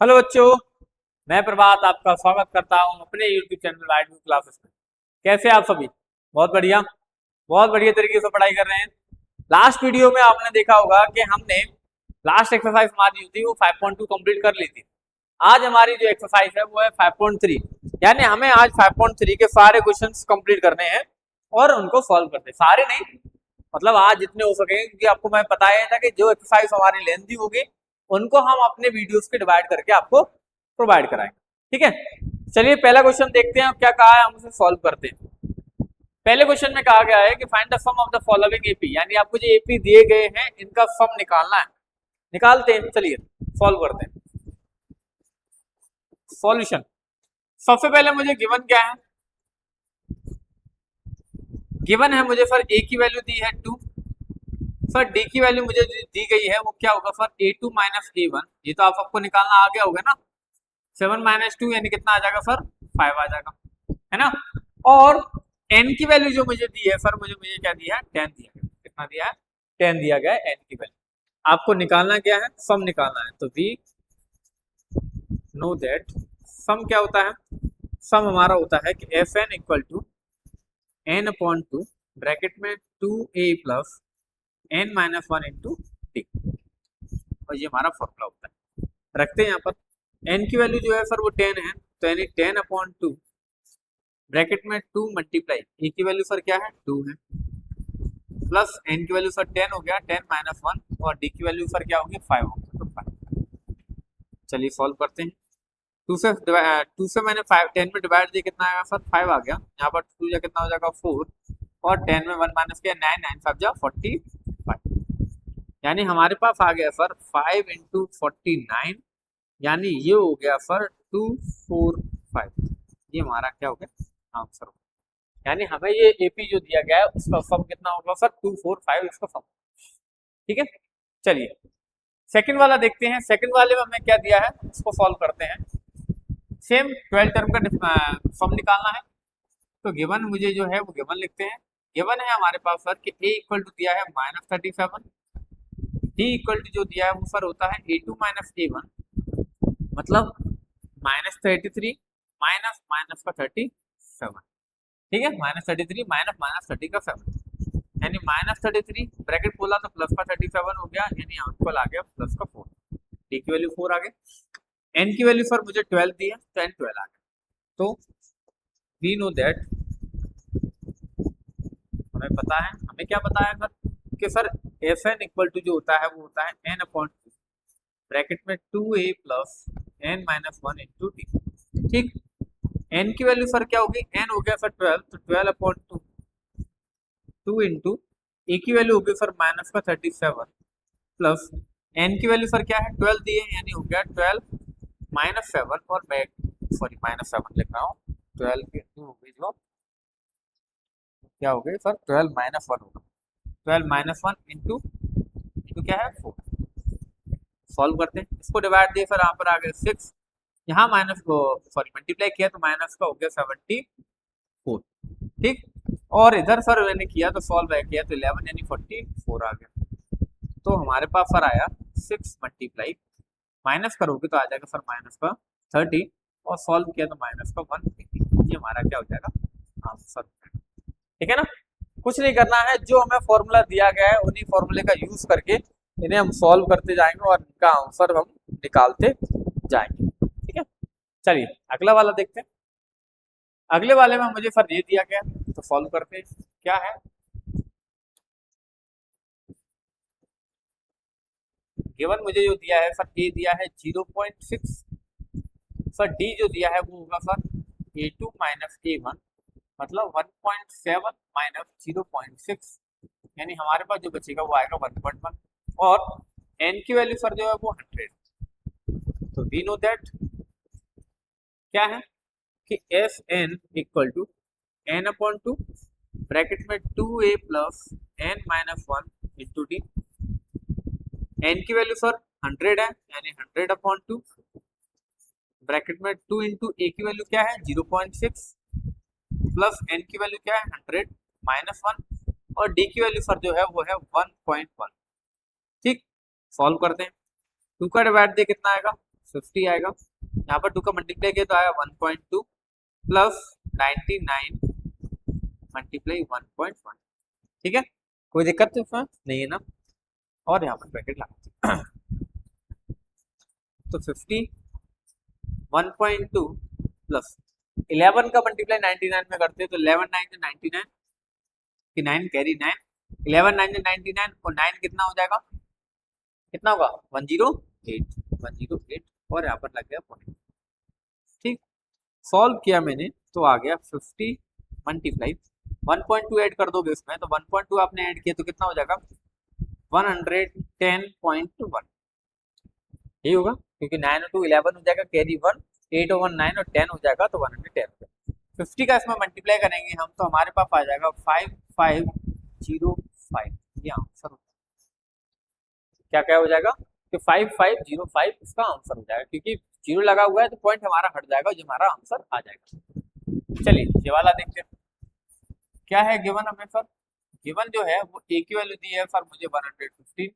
Hello बच्चों। मैं प्रभात आपका स्वागत करता हूं अपने YouTube channel right view classes में। कैसे आप सभी? बहुत बढ़िया। बहुत बढ़िया तरीके से पढ़ाई कर रहे हैं। लास्ट वीडियो में आपने देखा होगा कि हमने लास्ट एक्सरसाइज हमारी जो थी वो 5.2 कंप्लीट कर ली थी। आज हमारी जो एक्सरसाइज है वो है 5.3, यानी हमें आज 5.3 के सारे क्वेश्चंस कंप्लीट करने हैं और उनको सॉल्व करने। सारे नहीं, मतलब आज जितने हो सके, क्योंकि आपको मैं बताया था कि जो एक्सरसाइज हमारी लेंथी होगी उनको हम अपने वीडियोस के डिवाइड करके आपको प्रोवाइड कराएंगे। ठीक है, चलिए पहला क्वेश्चन देखते हैं क्या कहा है, हम उसे सॉल्व करते हैं। पहले क्वेश्चन में कहा गया है कि find the sum of the following AP, यानी आपको जो एपी दिए गए हैं इनका सम निकालना है। निकालते हैं, चलिए सॉल्व करते हैं। सॉल्यूशन, सबसे पहले मुझे गिवन क्या है? गिवन है मुझे सर ए की वैल्यू दी है 2। सर डी की वैल्यू मुझे दी गई है वो क्या होगा सर? A2 minus A1। ये तो आप सबको निकालना आ गया होगा ना। 7 माइनस 2 यानी कितना आ जाएगा सर? 5 आ जाएगा, है ना। और n की वैल्यू जो मुझे दी है सर, मुझे क्या दिया है? 10 दिया है। कितना दिया है? 10 दिया गया है n की वैल्यू। आपको निकालना क्या है? सम निकालना है। तो वी नो दैट सम क्या होता है? सम हमारा होता है कि F N equal to n upon 2 bracket में 2a plus n minus 1 into T. और ये हमारा फॉर्मूला होता है। रखते हैं यहाँ पर। n की वैल्यू जो है सर वो 10 है, तो यानी 10 अपॉन 2 ब्रैकेट में 2 मल्टीप्लाई ए की वैल्यू सर क्या है? 2 है, प्लस n की वैल्यू सर 10 हो गया, 10 माइनस 1, और डी की वैल्यू सर क्या होगी? 5 होगी, तो 5। चलिए सॉल्व करते हैं। 2 से मैंने 5 10 में डिवाइड दिया, कितना आएगा सर? 5 आ गया। यहाँ पर 2 या कितना हो जाएगा? 4, और 10 में 1 माइनस किया 9, 9 5 जा 45। यानी हमारे पास आ गया सर 5 इंटू 49, यानी ये हो गया सर 245। ये हमारा क्या हो गया? आंसर हो गया। यानी हमें ये एपी जो दिया गया है उसका सम कितना होगा सर? 245 इसका सम। ठीक है, चलिए सेकंड वाला देखते हैं। सेकंड वाले में हमें क्या दिया है उसको सॉल्व करते हैं। सेम 12 टर्म का सम निकालना है। तो गिवन मुझे जो है वो गिवन लिखते हैं। गिवन है हमारे पास सर कि a इक्वल टू दिया है -37, डी इक्वल टू जो दिया है वो सर होता है A2 माइनस A1, मतलब -33 माइनस माइनस का 37। ठीक है, -33 माइनस माइनस 30 का 7, यानी -33 ब्रैकेट खोला तो प्लस का 37 हो गया, यानी आंसर आ गया प्लस का 4। डी की वैल्यू 4 आ गई। एन की वैल्यू सर मुझे 12 दी है, तो एन 12 आ गया। तो वी नो दैट, हमें पता है, हमें क्या पता है सर कि sir F N equal to जो होता है वो होता है एन अपॉन ब्रैकेट में 2a plus n minus 1 into T. ठीक, n की वैल्यू सर क्या होगी? n हो गया सर 12, तो 12 अपॉन 2, 2 इंटू ए की वैल्यू होगी सर माइनस का 37, प्लस n की वैल्यू सर क्या है? 12 दी है, यानी हो गया 12 माइनस 7, और बैक सॉरी माइनस 7 लिख रहा हूँ। 12 इंटू हो गई जो क्या हो गई सर? 12 माइनस 1 होगा। 12 माइनस 1 इंटू इंटू क्या है? 4। सॉल्व करते हैं, इसको डिवाइड दिए सर यहाँ पर आ गए 6, यहाँ माइनस को सॉरी मल्टीप्लाई किया तो माइनस का हो गया 74। ठीक, और इधर सर मैंने किया तो सॉल्व बैक किया तो 11 यानी 44 आ गया। तो हमारे पास सर आया 6 मल्टीप्लाई, माइनस करोगे तो आ जाएगा सर माइनस का 30, और सॉल्व किया तो माइनस का 180। ये हमारा क्या हो जाएगा? आंसर। ठीक है ना। कुछ नहीं करना है, जो हमें फॉर्मूला दिया गया है उन्हीं फॉर्मूले का यूज करके इन्हें हम सॉल्व करते जाएंगे और इनका आंसर हम निकालते जाएंगे। ठीक है, चलिए अगला वाला देखते हैं। अगले वाले में मुझे सर ये दिया गया, तो सॉल्व करते हैं। क्या है? गिवन मुझे जो दिया है सर, ए दिया है 0.6, सर डी जो दिया है वो होगा सर A2 माइनस A1, मतलब 1.7 माइनस 0.6, यानी हमारे पास जो बचेगा वो आएगा 1.1, और n की वैल्यू सर जो है वो 100। तो वी नो दैट क्या है कि F N equal to N upon 2 bracket में 2a plus n minus 1 into D. n की वैल्यू सर 100 है, यानी 100 अपॉन 2 ब्रैकेट में 2 इंटू ए की वैल्यू क्या है? 0.6, प्लस n की वैल्यू क्या है? 100 माइनस 1, और डी की वैल्यू सर जो है वो है 1.1। ठीक, सॉल्व करते हैं। 2 का डिवाइड दे कितना आएगा? 50 आएगा, यहाँ पर 2 का मल्टीप्लाई किया तो आया 1.2 प्लस 99 मल्टीप्लाई 1.1। ठीक है, कोई दिक्कत तो इसमें नहीं है ना। और यहाँ पर ब्रैकेट लगा तो 50 1.2 प्लस 11 का मल्टीप्लाई 99 में करते हैं तो 11 9 99 कि 9 कैरी 9, 11 9 99 और 9 कितना हो जाएगा, कितना होगा 108 और यहाँ पर लग गया पॉइंट। ठीक, सॉल्व किया मैंने तो आ गया 50 मल्टीप्लाई 1.2 ऐड कर दोगे इसमें तो 1.2 आपने ऐड किया तो कितना हो जाएगा 110.1। यही होगा क्योंकि 9 और 2 11 हो जाएगा, कैरी 1, 8 और 1 9 और 10 हो जाएगा तो 110। 50 का इसमें मल्टीप्लाई करेंगे हम तो हमारे पास आ जाएगा 5505। ये आंसर क्या क्या हो जाएगा कि 5505 इसका आंसर हो जाएगा, क्योंकि जीरो लगा हुआ है तो पॉइंट हमारा हट जाएगा जो हमारा आंसर आ जाएगा। चलिए ये वाला देखते हैं क्या है गिवन हमें सर। गिवन जो है वो ए की वैल्यू दी है सर मुझे 115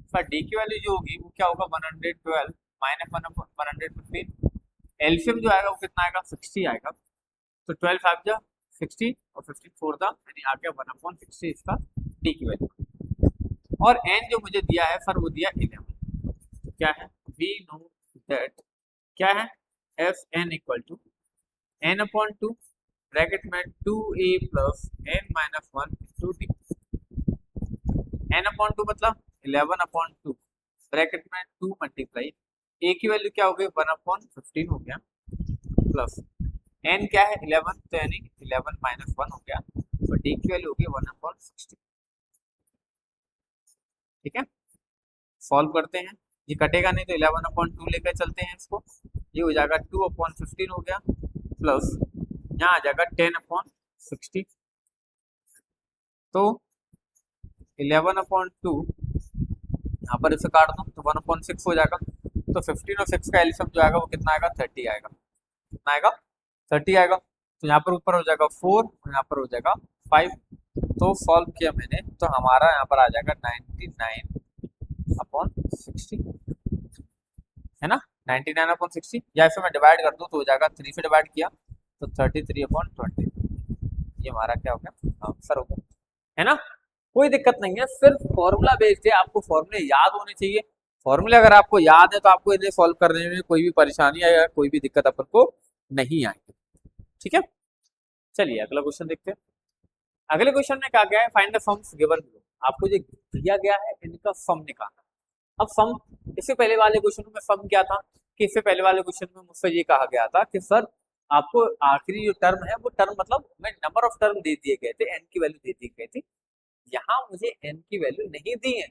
सर, डी की वैल्यू जो होगी वो क्या होगा 112 माइनस 115। एलसीएम जो आएगा वो कितना आएगा 60 आएगा, तो 12 5 जा 60 और 15 4 था यानी आ गया 1/60 इसका डी की वैल्यू। और एन जो मुझे दिया है सर वो दिया 11, तो क्या है वी नो दैट क्या है F N equal to n/2 bracket में 2a plus n minus 1 into D. n/2 मतलब 11/2 ब्रैकेट में 2 मल्टीप्लाई a की वैल्यू क्या हो गई 1/15 हो गया प्लस n क्या है 11 तो यानी 11 माइनस 1 हो गया तो d की वैल्यू हो गई 1/60। ठीक है, सॉल्व करते हैं, ये कटेगा नहीं तो 11/2 लेकर चलते हैं इसको, ये हो जाएगा 2/15 हो गया प्लस यहाँ आ जाएगा 10/60 तो 11/2 यहाँ पर इसे काट दो तो 1/6 हो जाएगा, तो 15 और 6 का एलसीएम जो आएगा वो कितना आएगा 30 आएगा, कितना आएगा 30 आएगा। तो यहाँ पर ऊपर हो जाएगा 4 और यहाँ पर हो जाएगा 5। तो सॉल्व किया मैंने तो हमारा यहाँ पर आ जाएगा 99/60 है ना, 99/60 या इसे मैं डिवाइड कर दूँ तो हो जाएगा 3 से डिवाइड किया तो 33/20। ये हमारा क्या हो गया आंसर हो गया, है ना। कोई दिक्कत नहीं है, सिर्फ फॉर्मूला बेस्ड है, आपको फॉर्मूले याद होने चाहिए। फॉर्मूले अगर आपको याद है तो आपको इन्हें सॉल्व करने में कोई भी परेशानी या कोई भी दिक्कत अपन को नहीं आएगी। ठीक है, चलिए अगला क्वेश्चन देखते हैं। अगले क्वेश्चन में क्या गया है find the sums given below. आपको जो दिया गया है इनका सम निकालना। अब सम, इससे पहले वाले क्वेश्चन में सम क्या था कि इससे पहले वाले क्वेश्चन में मुझसे ये कहा गया था कि सर आपको आखिरी जो टर्म है वो टर्म मतलब मैं नंबर ऑफ टर्म दे दिए गए थे, एन की वैल्यू दे दी गई थी। यहाँ मुझे एन की वैल्यू नहीं दी है,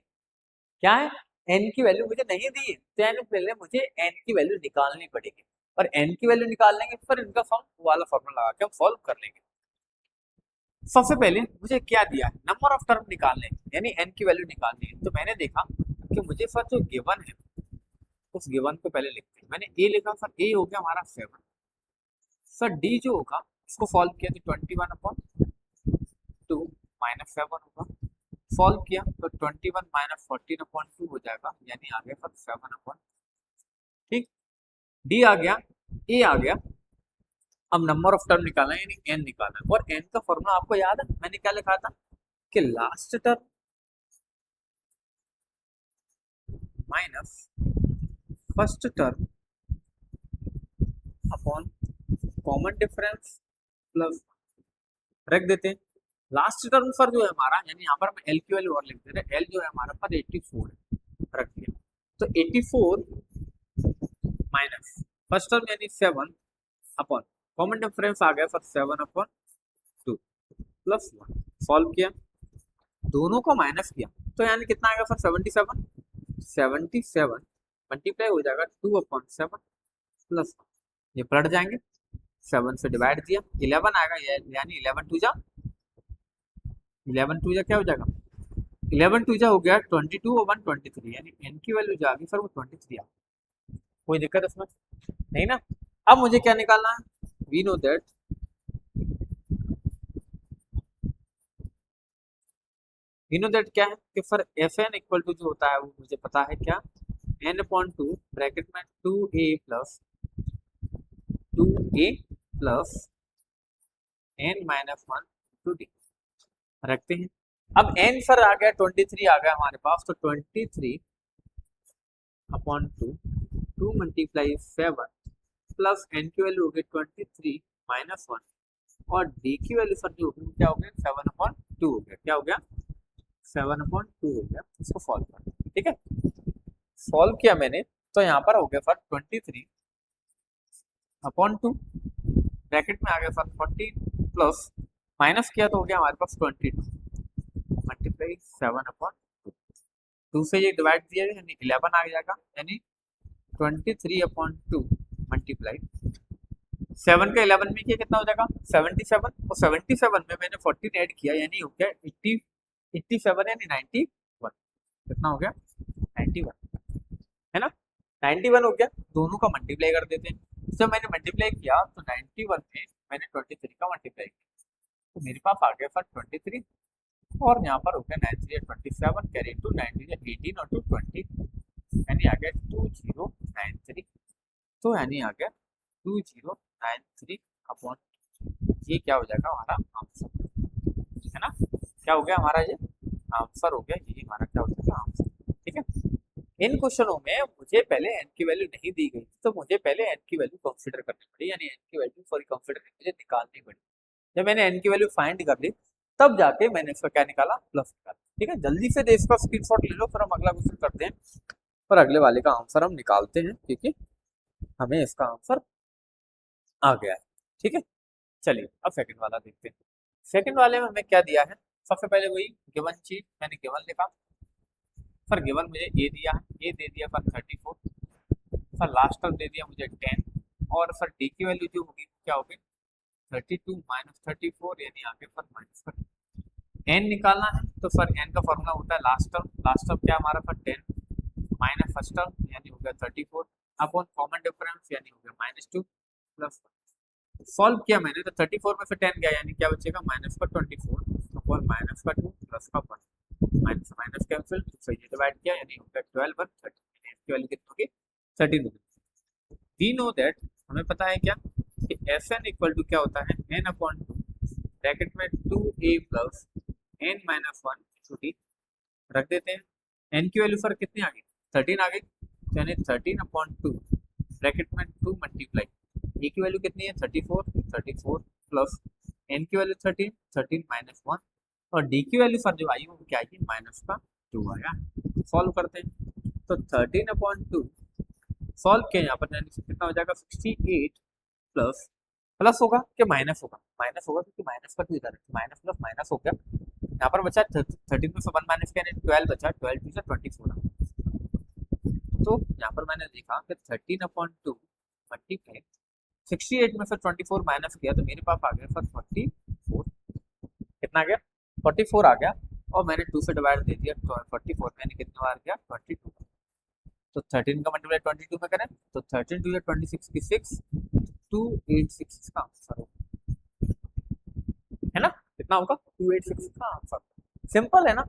क्या है एन की वैल्यू मुझे नहीं दी है, तो यानी पहले मुझे एन की वैल्यू निकालनी पड़ेगी और एन की वैल्यू निकालने के फिर इनका सम वाला फॉर्मूला लगा के हम सॉल्व कर लेंगे। सबसे पहले मुझे क्या दिया है नंबर ऑफ टर्म निकालने यानी एन की वैल्यू निकालनी है, तो मैंने देखा कि मुझे सर जो गिवन है उस गिवन को पहले लिखते हैं। मैंने ए लिखा सर, ए हो गया हमारा 7 सर, डी जो होगा इसको सॉल्व किया तो 21/2 माइनस 7 होगा, सॉल्व किया तो 21 माइनस 14/2 हो जाएगा यानी आ गया सर 7/। ठीक, डी आ गया, ए आ गया। अब नंबर ऑफ टर्म निकालना है यानी एन निकालना है, और एन का फॉर्मूला आपको याद है मैंने क्या लिखा था कि last term minus first term upon common difference plus रख देते हैं। लास्ट टर्म सर जो है हमारा यानी यहाँ पर हम एल की वैल्यू और लिख दे रहे, एल जो है हमारा पर 84 है, रख दिया तो 84 माइनस फर्स्ट टर्म यानी 7 अपॉन कॉमन डिफरेंस आ गया सर 7/2 प्लस 1, सॉल्व किया दोनों को माइनस किया तो यानी कितना आएगा सर 77 मल्टीप्लाई हो जाएगा 2/7 प्लस 1, ये पलट जाएंगे 7 से डिवाइड दिया 11 आएगा यानी 11 2 जा क्या हो जाएगा 11 2 जा हो गया 22/123 यानी एन की वैल्यू जो आ गई सर वो 23 आ गई। कोई दिक्कत इसमें नहीं ना। अब मुझे क्या निकालना है, वी नो दैट क्या है कि sir F N equal to जो होता है वो मुझे पता है क्या n अपॉन टू ब्रैकेट में 2a plus n minus one two D रखते हैं। अब n सर आ गया 23 आ गया हमारे पास, तो 23 upon two multiply 7 plus n की वैल्यू हो गई 23 माइनस वन, और d की वैल्यू सर जो होगी क्या हो गया 7 अपॉन टू हो गया, क्या हो गया 7 अपॉन टू हो गया। इसको सॉल्व कर, ठीक है, सॉल्व किया मैंने, तो यहाँ पर हो गया सर 23 अपॉन टू ब्रैकेट में आ गया सर 14 प्लस माइनस किया तो हो गया हमारे पास 22 मल्टीप्लाई 7 अपॉन टू से ये डिवाइड दिया यानी 11 आ जाएगा, यानी 23 अपॉन टू मल्टीप्लाई 7 का 11 में किया कितना हो जाएगा 77, और 77 में मैंने 14 ऐड किया यानी हो गया 87 यानी 91, कितना हो गया 91, है ना 91 हो गया। दोनों का मल्टीप्लाई कर देते हैं, जब मैंने मल्टीप्लाई किया तो 91 में मैंने 23 का मल्टीप्लाई किया, तो मेरे पास आ गया सर 23, और यहाँ पर हो गया 9 3 27 कैरी टू 9 18 और 2 20, यानी आ गया 2093, तो यानी आ गया 2093 अपॉन, ये क्या हो जाएगा हमारा आंसर, है ना, क्या हो गया हमारा ये आंसर हो गया, ये हमारा क्या हो जाएगा आंसर, ठीक है। इन क्वेश्चनों में मुझे पहले n की वैल्यू नहीं दी गई, तो मुझे पहले n की वैल्यू कंसीडर करनी पड़ी, यानी n की वैल्यू सॉरी कंसीडर मुझे निकालनी पड़ी। जब मैंने n की वैल्यू फाइंड कर ली तब जाके मैंने इसका क्या निकाला प्लस निकाला, ठीक है। जल्दी से इसका स्क्रीनशॉट ले लो, फिर हम अगला क्वेश्चन करते हैं और अगले वाले का आंसर हम निकालते हैं, क्योंकि हमें इसका आंसर आ गया है, ठीक है। चलिए अब सेकंड वाला देखते हैं। सेकंड वाले में हमें क्या दिया है, सबसे पहले वही गिवन चीज मैंने गिवन लिखा, सर गिवन मुझे ए दिया है, ए दे दिया सर 34, सर लास्ट टर्म दे दिया मुझे 10, और सर डी की वैल्यू जो होगी क्या होगी 32 माइनस 34, यानी आगे पर माइनस कर एन निकालना है, तो सर एन का फॉर्मूला होता है लास्ट टर्म क्या हमारा सर 10 माइनस फर्स्ट टर्म यानी हो गया 34 अपॉन कॉमन डिफरेंस यानी हो गया -2 प्लस, सॉल्व किया मैंने तो 34 में से 10 गया यानी क्या बचेगा माइनस का 24 अपॉन माइनस का 2 प्लस का 1, माइनस माइनस कैंसिल, तो ये डिवाइड किया यानी हो गया 12 और 30, की वैल्यू कितनी होगी 13 होगी। वी नो दैट, हमें पता है क्या कि एस एन इक्वल टू क्या होता है n अपॉन टू ब्रैकेट में 2a plus n minus one छोटी रख देते हैं, n की वैल्यू सर कितनी आ गई 13 आ गई, यानी 13 अपॉन टू ब्रैकेट में 2 मल्टीप्लाई ए की वैल्यू कितनी है 34 प्लस n की वैल्यू 13 माइनस वन, और d की वैल्यू सर जो आई वो क्या आई माइनस का 2 आया। सॉल्व करते हैं, तो 13 अपॉन टू सॉल्व किया यहाँ पर यानी कितना हो जाएगा 68 प्लस प्लस होगा कि माइनस होगा, माइनस होगा क्योंकि माइनस का 2 इधर है, माइनस प्लस माइनस हो गया, यहाँ पर बचा 13 में से 1 माइनस किया 12 बचा, 12 टू से 24, तो यहाँ पर मैंने देखा कि 13 अपॉन टू मल्टीप्लाई 68 में से 24 माइनस किया तो मेरे पास आ गया सर 44, कितना आ गया 44 आ गया, और मैंने 2 से डिवाइड दे दिया 44 में कितना बार गया 22, तो 13 का मल्टीप्लाई 22 में करें तो 13 टू 26 की 6, 286 इसका आंसर होगा, है ना, कितना होगा 286 का आंसर। सिंपल है ना,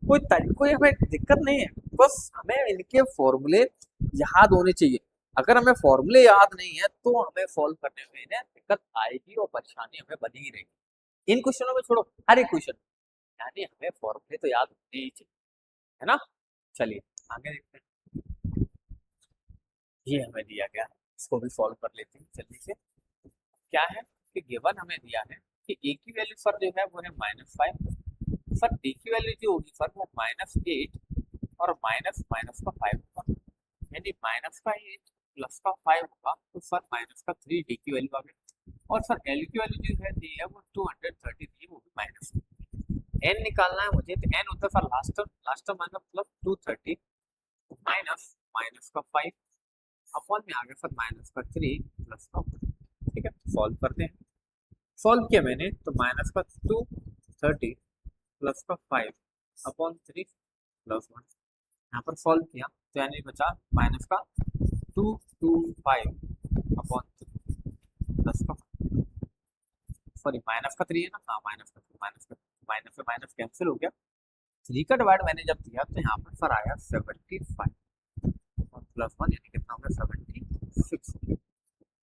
कोई हमें दिक्कत नहीं है, बस हमें इनके फॉर्मूले याद होने चाहिए। अगर हमें फॉर्मूले याद नहीं है तो हमें सॉल्व करने में ना दिक्कत आएगी और परेशानी हमें बनी ही रहेगी। इन क्वेश्चनों में छोड़ो हर एक क्वेश्चन, यानी हमें फॉर्मूले तो याद होने ही चाहिए, है ना। चलिए आगे देखते हैं, ये हमें दिया गया है, इसको भी सॉल्व कर लेते हैं जल्दी से। क्या है कि गिवन हमें दिया है कि ए की वैल्यू सर जो है वो है -5, सर डी की वैल्यू जो होगी सर वो -8 और माइनस माइनस का 5 होगा, यानी माइनस का 8 प्लस का 5 होगा, तो सर माइनस का 3 डी की वैल्यू आ गई, और सर एल की वैल्यू जो है दी है वो 233 वो भी माइनस, एन निकालना है मुझे, तो एन होता है सर लास्ट टर्म आएगा प्लस 230 माइनस माइनस का 5 अपॉन में आ गया सर माइनस का 3 प्लस का 1, ठीक है। सॉल्व करते हैं, सॉल्व किया मैंने तो माइनस का 230 प्लस का 5 अपॉन 3 प्लस 1, यहाँ पर सॉल्व किया तो यानी बचा माइनस का 225 अपॉन 3 प्लस का, सॉरी माइनस का 3 है ना, हाँ माइनस से माइनस कैंसिल हो गया, 3 का डिवाइड मैंने जब दिया तो यहाँ पर सर आया 75 प्लस 1 यानी कितना होगा 76,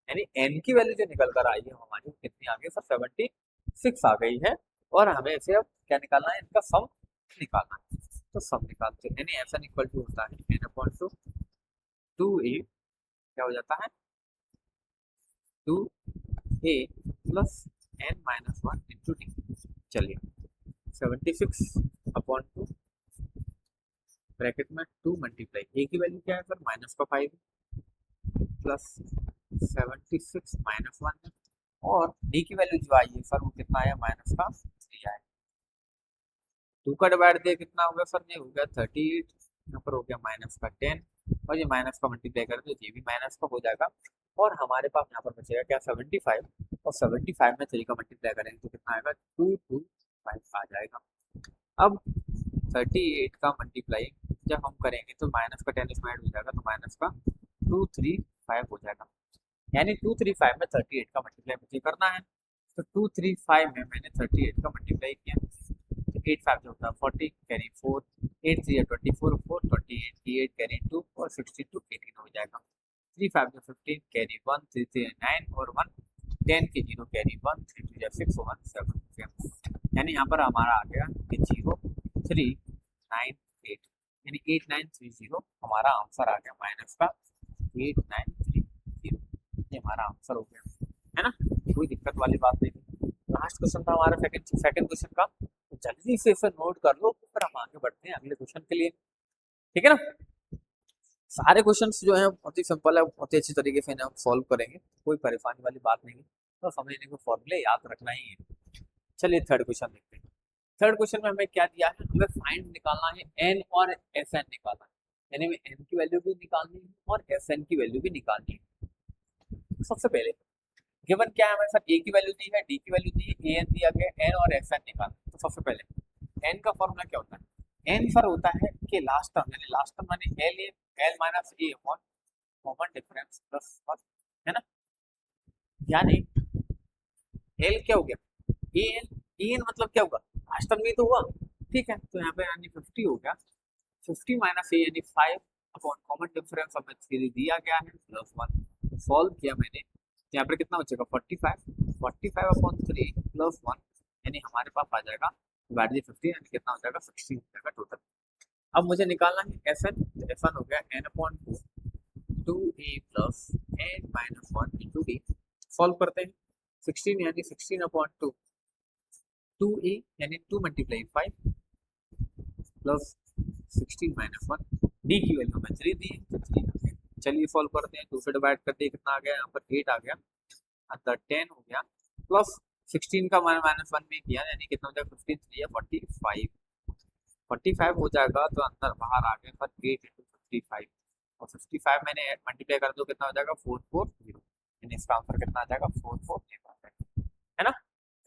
यानी n की वैल्यू जो निकल कर आई है हमारी कितनी आ गई सर 76 आ गई है। और हमें इसे अब क्या निकालना है, इनका सम निकालना है। तो सम निकालते हैं, यानी एफ एन इक्वल टू होता है n अपॉन टू 2a, क्या हो जाता है 2a plus n minus 1 into D. चलिए 76 अपॉन टू ब्रैकेट में 2 मल्टीप्लाई, a की वैल्यू क्या है सर माइनस का 5 प्लस 76 माइनस 1 है, और डी की वैल्यू जो आई है सर वो कितना आया माइनस का 3 आया। 2 का डिवाइड दिया कितना हो गया सर, ये हो गया 38, यहाँ पर हो गया माइनस का 10, और ये माइनस का मल्टीप्लाई कर दो ये भी माइनस का हो जाएगा, और हमारे पास यहाँ पर बचेगा क्या 75, और 75 में 3 का मल्टीप्लाई करेंगे तो कितना आएगा 225 आ जाएगा। अब 38 का मल्टीप्लाई जब हम करेंगे तो माइनस का 10 इसमें ऐड हो जाएगा, तो माइनस का 235 हो जाएगा, यानी 235 में 38 का मल्टीप्लाई मुझे करना है। तो 235 में मैंने 38 का मल्टीप्लाई किया, तो 8 5 होता है 40, कैरी 4, 8 3 24, 4 28, 8 कैरी 2 और 62 18 हो जाएगा। 3 5 15, कैरी 1, 3 3 9 और 1 10 के 0 कैरी 1, 3 2 6 1 7, यानी यहाँ पर हमारा आ गया कि 0 3 9 8, यानी 8930 हमारा आंसर आ गया, माइनस का 8930, ये हमारा आंसर हो गया, है ना, कोई दिक्कत वाली बात नहीं। लास्ट क्वेश्चन था हमारा सेकंड क्वेश्चन का, तो जल्दी से इसे नोट कर लो, फिर हम आगे बढ़ते हैं अगले क्वेश्चन के लिए, ठीक है ना। सारे क्वेश्चंस जो हैं बहुत ही सिंपल है, बहुत ही अच्छी तरीके से इन्हें हम सॉल्व करेंगे, कोई परेशानी वाली बात नहीं है, तो हमें इन्हें फॉर्मूले याद रखना ही है। चलिए थर्ड क्वेश्चन देखते हैं। थर्ड क्वेश्चन में हमें क्या दिया है, हमें फाइंड निकालना है एन और एस एन निकालना है, यानी हमें एन की वैल्यू भी निकालनी है और एस एन की वैल्यू भी निकालनी है। सबसे पहले गिवन क्या है हमें सर, ए की वैल्यू दी है, डी की वैल्यू दी है, ए एन दिया गया, एन और एस एन निकालना। तो सबसे पहले एन का फॉर्मूला क्या होता है, एन सर होता है कि लास्ट टर्म माने एल माइनस ए अपॉन कॉमन डिफरेंस प्लस 1, है ना, यानी एल क्या हो गया ए एन मतलब क्या होगा लास्ट टर्म में तो हुआ, ठीक है, तो यहाँ पे यानी 50 हो गया, 50 माइनस ए यानी 5 अपॉन कॉमन डिफरेंस हमें 3 दिया गया है प्लस 1, सॉल्व किया मैंने, यहाँ पर कितना बचेगा 45 अपॉन 3 प्लस 1, यानी हमारे पास आ जाएगा डिवाइड बाय 50, यानी कितना हो जाएगा 16 हो जाएगा टोटल। अब मुझे निकालना है एस एन, तो एस एन हो गया N upon 2a plus N minus 1 into D. Solve करते हैं, 16 यानी 16 अपॉन 2, 2a यानी 2 मल्टीप्लाई 5 प्लस 16 माइनस 1, डी की वैल्यू हमें 3 दी है, तो 3 आ गया। चलिए सॉल्व करते हैं, 2 से डिवाइड करते हैं कितना आ गया, यहाँ पर 8 आ गया, अंदर 10 हो गया, प्लस 16 का माइनस 1 में किया, यानी कितना हो जाएगा 15 3 या 45 हो जाएगा, तो अंदर बाहर आ गया पर 8 इंटू 55, और 55 मैंने मल्टीप्लाई कर दो कितना हो जाएगा 440, यानी इसका आंसर कितना आ जाएगा 440 आ जाएगा, है ना,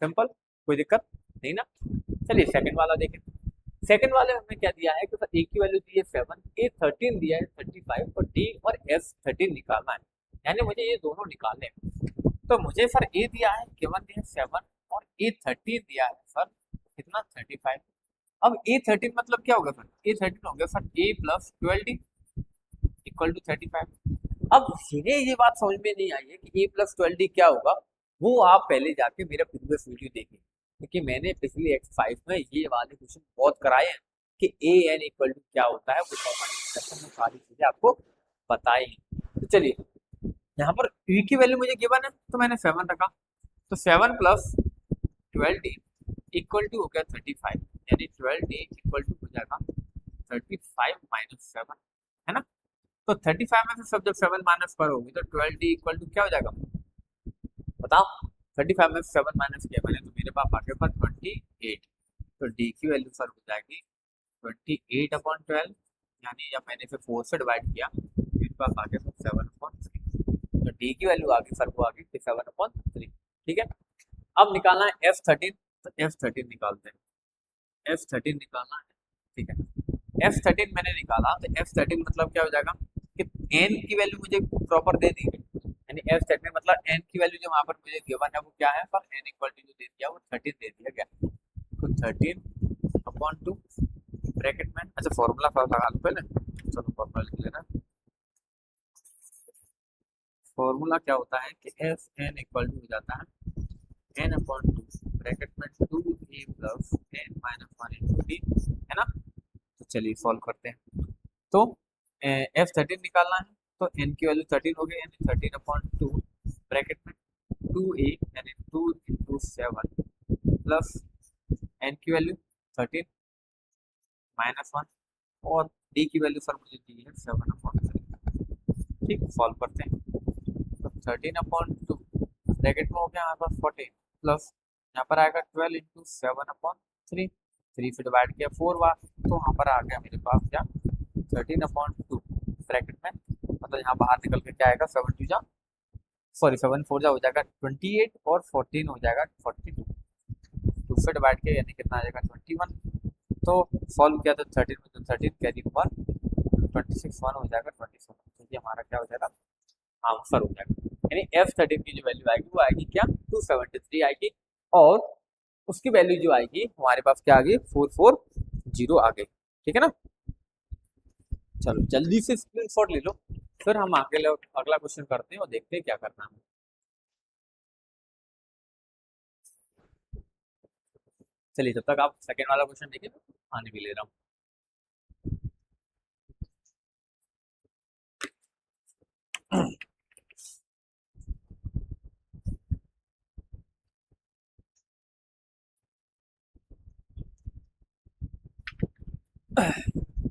सिंपल, कोई दिक्कत नहीं ना। चलिए सेकंड वाला देखें। सेकंड वाले में हमें क्या दिया है कि सर ए की वैल्यू दी है 7, ए 13 दिया है 35, और डी और एस 13 निकालना है, यानी मुझे ये दोनों निकालने हैं। तो मुझे सर ए दिया है केवल दिया 7 और ए 13 दिया है सर कितना 35। अब ए 13 मतलब क्या होगा सर, ए 13 हो गया sir A plus 12d equal to 35। अब जिन्हें ये बात समझ में नहीं आई है कि ए प्लस 12d क्या होगा, वो आप पहले जाके मेरा प्रीवियस वीडियो देखिए, क्योंकि मैंने पिछली एक्सरसाइज में ये वाले क्वेश्चन बहुत कराए हैं कि ए एन इक्वल टू क्या होता है, वो सारी चीजें आपको बताई। तो चलिए यहाँ पर e की वैल्यू मुझे गिवन है, तो मैंने 7 रखा, तो 7 प्लस 12d इक्वल टू हो गया 35, यानी 12d इक्वल टू हो जाएगा 35 माइनस 7, है ना। तो 35 में से सब जब 7 माइनस करोगे तो 12d इक्वल टू क्या हो जाएगा बताओ, 35 में 7 माइनस किया मैंने, तो मेरे पास आ गया 28, तो d की वैल्यू सर हो जाएगी 28 अपॉन 12, यानी जब मैंने फिर 4 से डिवाइड किया मेरे पास आ गया 7 अपॉन 3, तो d की वैल्यू आ गई सर वो आ गई 7 अपॉन 3, ठीक है। अब निकालना है F13, तो F13 निकालते हैं, F13 निकालना है, ठीक है। F13 मैंने निकाला, तो F13 मतलब क्या हो जाएगा कि n की वैल्यू मुझे प्रॉपर दे दी है, यानी F13 मतलब n की वैल्यू जो वहाँ पर मुझे गिवन है वो क्या है, पर n इक्वल टू जो दे दिया वो 13 दे दिया गया, तो 13 अपॉन 2 ब्रैकेट में, अच्छा फॉर्मूला लगा लो पहले, चलो फॉर्मूला लिख लेना, फॉर्मूला क्या होता है कि एफ एन इक्वल टू हो जाता है एन अपॉन टू ब्रैकेट में two A plus N minus one into D, है ना। तो चलिए सॉल्व करते हैं। तो एफ 13 निकालना है, तो एन की वैल्यू 13 हो गई, यानी 13 अपॉन टू ब्रैकेट में टू ए यानी two into seven plus N की वैल्यू 13 माइनस वन और डी की वैल्यू सर मुझे दी है 7 अपॉन 3। ठीक, सॉल्व करते हैं। तो 13 अपॉन टू ब्रैकेट में हो गया यहाँ पर 14 प्लस यहाँ पर आएगा 12 इंटू 7 अपॉन 3, 3 से डिवाइड किया 4 बार, तो यहाँ पर आ गया मेरे पास क्या 13 अपॉन टू ब्रैकेट में, मतलब यहाँ बाहर निकल के क्या आएगा 7 टू जा सॉरी 7 4 जा हो जाएगा 28 और 14 हो जाएगा 42, 2 से डिवाइड किया यानी कितना आ जाएगा 21। तो सॉल्व किया तो 13 में तो 13 कैरी ओवर 26 1 हो जाएगा 27, तो ये हमारा क्या हो जाएगा आंसर हो जाएगा। यानी F13 की जो वैल्यू आएगी वो आएगी क्या 273 आएगी, और उसकी वैल्यू जो आएगी हमारे पास क्या आ गई 440 आ गई। ठीक है ना। चलो जल्दी से स्क्रीनशॉट ले लो, फिर हम आगे अगला क्वेश्चन करते हैं और देखते हैं क्या करना है। चलिए तब तक आप सेकेंड वाला क्वेश्चन देखिए, आने भी ले रहा हूँ।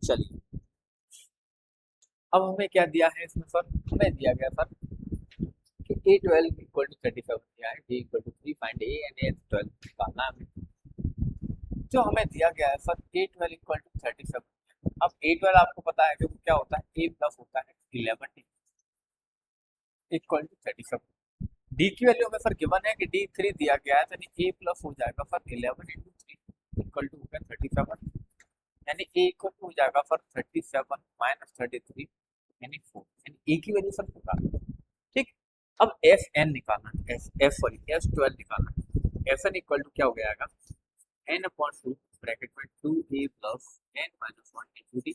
चलिए अब हमें क्या दिया है इसमें सर, हमें दिया गया सर कि A12 इक्वल टू 37 दिया है, D equal to 3 find A and A12 निकालना है हमें। जो हमें दिया गया है सर A12 इक्वल टू 37। अब A12 आपको पता है कि वो क्या होता है, A प्लस होता है 11 इक्वल टू 37। डी की वैल्यू हमें सर गिवन है कि D3 दिया गया है, यानी A प्लस हो जाएगा सर 11 इंटू 3 इक्वल टू हो गया 37, यानी A इक्वल टू हो जाएगा सर 37 माइनस 33 यानी 4, यानी A की वैल्यू सर निकालना। ठीक, अब एफ एन निकालना है, F12 निकालना है। एफ एन इक्वल टू क्या हो गया n अपॉन टू ब्रैकेट में 2a plus n minus one into D.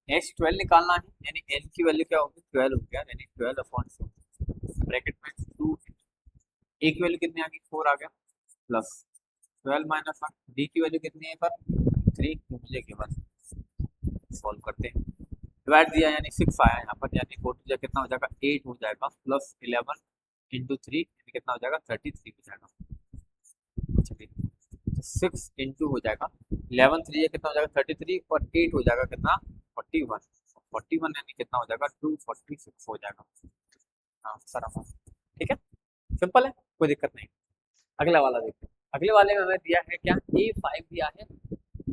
X12 निकालना है, यानी n की वैल्यू क्या होगी 12 हो गया, यानी 12 अपॉन टू ब्रैकेट में 2 a की वैल्यू कितनी आ गई 4 आ गया प्लस 12 माइनस वन, डी की वैल्यू कितनी है पर 3 मुझे गिवन। सॉल्व करते हैं, डिवाइड दिया यानी 6 आया यहाँ पर, यानी 4 टू कितना हो जाएगा 8 हो जाएगा प्लस 11 इंटू 3 यानी कितना हो जाएगा 33 हो जाएगा। चलिए 6 इंटू हो जाएगा 11 3 कितना हो जाएगा 33 और 8 हो जाएगा कितना 41, 41 यानी कितना हो जाएगा 246 हो जाएगा आंसर हमारा। ठीक है, सिंपल है, कोई दिक्कत नहीं। अगला वाला देखते हैं। अगले वाले में हमें दिया है क्या A5 दिया है